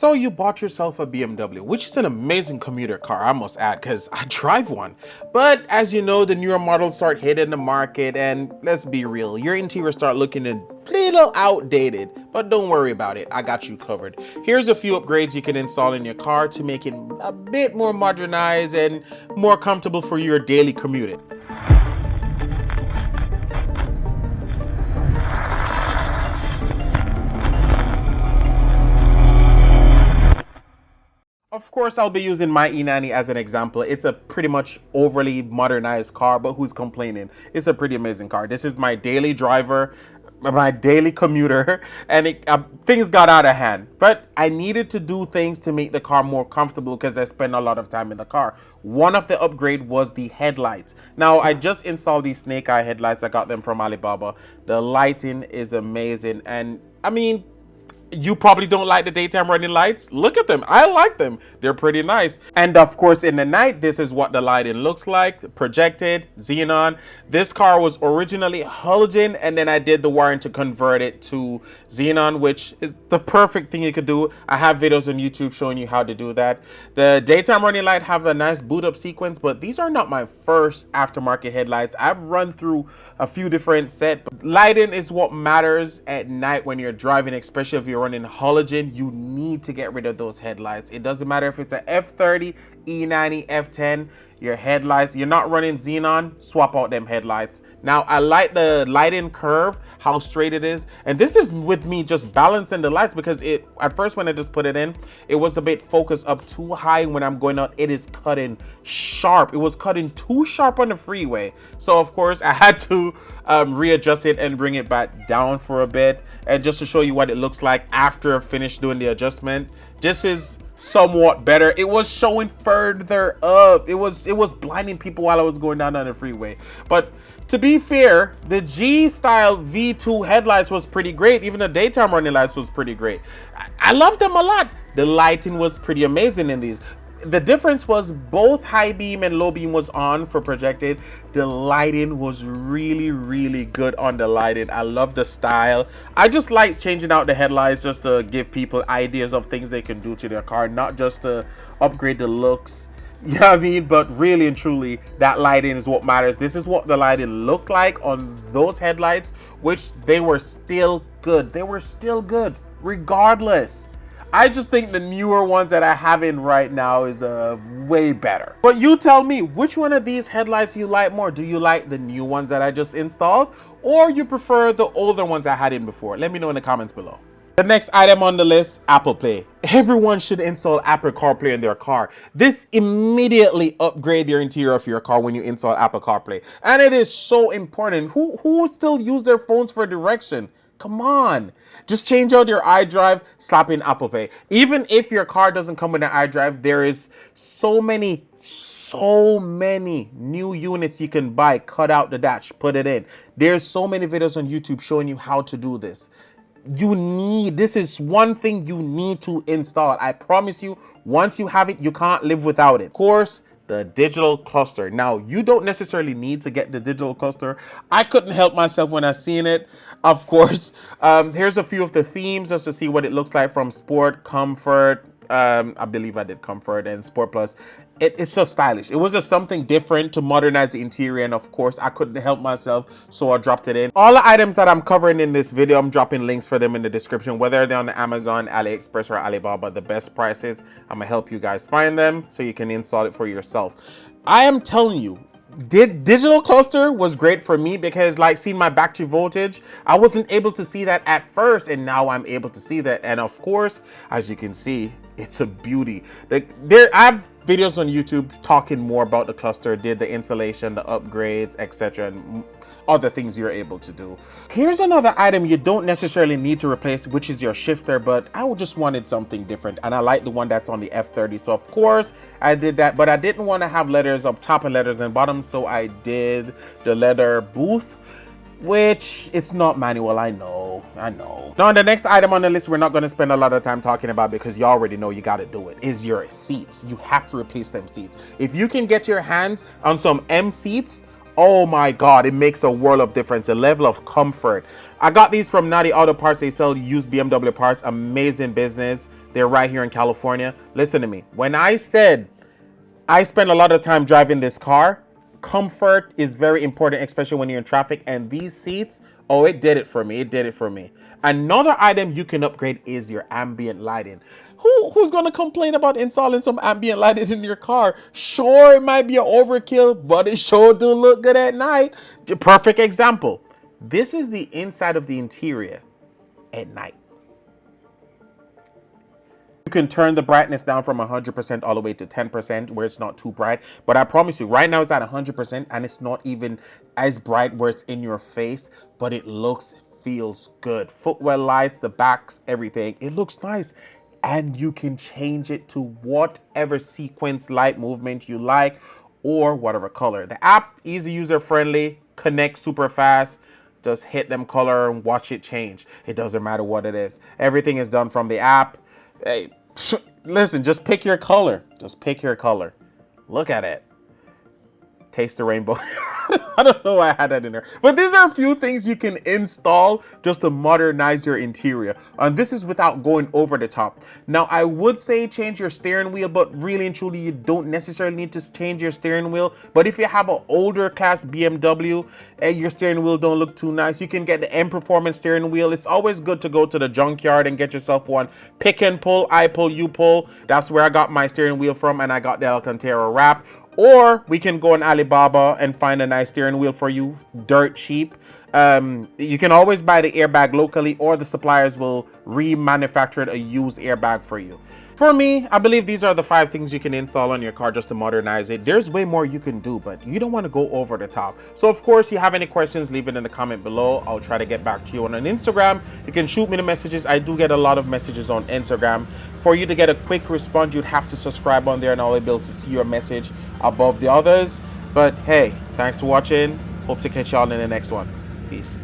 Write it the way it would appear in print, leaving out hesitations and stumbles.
So you bought yourself a BMW, which is an amazing commuter car, I must add, because I drive one. But as you know, the newer models start hitting the market, and let's be real, your interior start looking a little outdated. But don't worry about it, I got you covered. Here's a few upgrades you can install in your car to make it a bit more modernized and more comfortable for your daily commuting. Of course, I'll be using my E90 as an example. It's a pretty much overly modernized car, but who's complaining? It's a pretty amazing car. This is my daily driver, my daily commuter, and things got out of hand. But I needed to do things to make the car more comfortable because I spend a lot of time in the car. One of the upgrade was the headlights. Now, I just installed these snake eye headlights. I got them from Alibaba. The lighting is amazing, and I mean, you probably don't like the daytime running lights. Look at them. I like them. They're pretty nice. And of course, in the night, this is what the lighting looks like. Projected, xenon. This car was originally halogen, and then I did the wiring to convert it to xenon, which is the perfect thing you could do. I have videos on YouTube showing you how to do that. The daytime running light have a nice boot up sequence, but these are not my first aftermarket headlights. I've run through a few different sets. Lighting is what matters at night when you're driving, especially if you're running halogen. You need to get rid of those headlights. It doesn't matter if it's a F30, E90, F10, your headlights, you're not running xenon, swap out them headlights. Now, I like the lighting curve, how straight it is. And this is with me just balancing the lights, because at first when I just put it in, it was a bit focused up too high. When I'm going out, it is cutting sharp. It was cutting too sharp on the freeway. So of course I had to readjust it and bring it back down for a bit. And just to show you what it looks like after I finished doing the adjustment, this is somewhat better. It was showing further up. It was blinding people while I was going down on the freeway. But to be fair, the G style V2 headlights was pretty great. Even the daytime running lights was pretty great. I loved them a lot. The lighting was pretty amazing in these. The difference was both high beam and low beam was on for projected. The lighting was really good on the lighting. I love the style. I just like changing out the headlights just to give people ideas of things they can do to their car, not just to upgrade the looks. You know what I mean? But really and truly, that lighting is what matters. This is what the lighting looked like on those headlights, which they were still good. They were still good regardless. I just think the newer ones that I have in right now is way better. But you tell me, which one of these headlights you like more? Do you like the new ones that I just installed, or you prefer the older ones I had in before? Let me know in the comments below. The next item on the list, Apple Play. Everyone should install Apple CarPlay in their car. This immediately upgrades your interior of your car when you install Apple CarPlay. And it is so important. Who still use their phones for direction? Come on, just change out your iDrive, slap in Apple Pay. Even if your car doesn't come with an iDrive, there is so many new units you can buy. Cut out the dash, put it in. There's so many videos on YouTube showing you how to do this. This is one thing you need to install. I promise you, once you have it, you can't live without it. Of course, the digital cluster. Now, you don't necessarily need to get the digital cluster. I couldn't help myself when I seen it. Of course, here's a few of the themes just to see what it looks like, from sport, comfort. I believe I did comfort and sport plus. It's so stylish. It was just something different to modernize the interior, and of course I couldn't help myself, so I dropped it in. All the items that I'm covering in this video, I'm dropping links for them in the description, whether they're on Amazon, AliExpress, or Alibaba. The best prices, I'm gonna help you guys find them so you can install it for yourself. I am telling you, digital cluster was great for me because, like, seeing my battery voltage, I wasn't able to see that at first, and now I'm able to see that. And of course, as you can see, it's a beauty. I have videos on YouTube talking more about the cluster, did the installation, the upgrades, etc., and other things you're able to do. Here's another item you don't necessarily need to replace, which is your shifter, but I just wanted something different, and I like the one that's on the F30, so of course I did that. But I didn't want to have letters up top and letters in bottom, so I did the leather booth, which it's not manual. I know. Now, the next item on the list we're not going to spend a lot of time talking about, because you already know you got to do it, is your seats. You have to replace them seats. If you can get your hands on some M seats, oh my god, it makes a world of difference. A level of comfort. I got these from Naughty Auto Parts. They sell used BMW parts. Amazing business. They're right here in California. Listen to me. When I said I spend a lot of time driving this car, comfort is very important, especially when you're in traffic. And these seats, oh, it did it for me. It did it for me. Another item you can upgrade is your ambient lighting. Who's going to complain about installing some ambient lighting in your car? Sure, it might be an overkill, but it sure do look good at night. Perfect example. This is the inside of the interior at night. You can turn the brightness down from 100% all the way to 10% where it's not too bright. But I promise you, right now it's at 100% and it's not even as bright where it's in your face, but it feels good. Footwell lights, the backs, everything. It looks nice. And you can change it to whatever sequence light movement you like or whatever color. The app, easy user friendly, connect super fast. Just hit them color and watch it change. It doesn't matter what it is. Everything is done from the app. Hey, listen, just pick your color. Just pick your color. Look at it. Taste the rainbow. I don't know why I had that in there. But these are a few things you can install just to modernize your interior. And this is without going over the top. Now, I would say change your steering wheel, but really and truly, you don't necessarily need to change your steering wheel. But if you have an older class BMW and your steering wheel don't look too nice, you can get the M Performance steering wheel. It's always good to go to the junkyard and get yourself one. Pick and pull, I pull, you pull. That's where I got my steering wheel from, and I got the Alcantara wrap. Or we can go on Alibaba and find a nice steering wheel for you, dirt cheap. You can always buy the airbag locally, or the suppliers will remanufacture a used airbag for you. For me, I believe these are the 5 things you can install on your car just to modernize it. There's way more you can do, but you don't want to go over the top. So of course, you have any questions, leave it in the comment below. I'll try to get back to you on Instagram. You can shoot me the messages. I do get a lot of messages on Instagram. For you to get a quick response, you'd have to subscribe on there and I'll be able to see your message above the others. But hey, thanks for watching. Hope to catch y'all in the next one. Peace.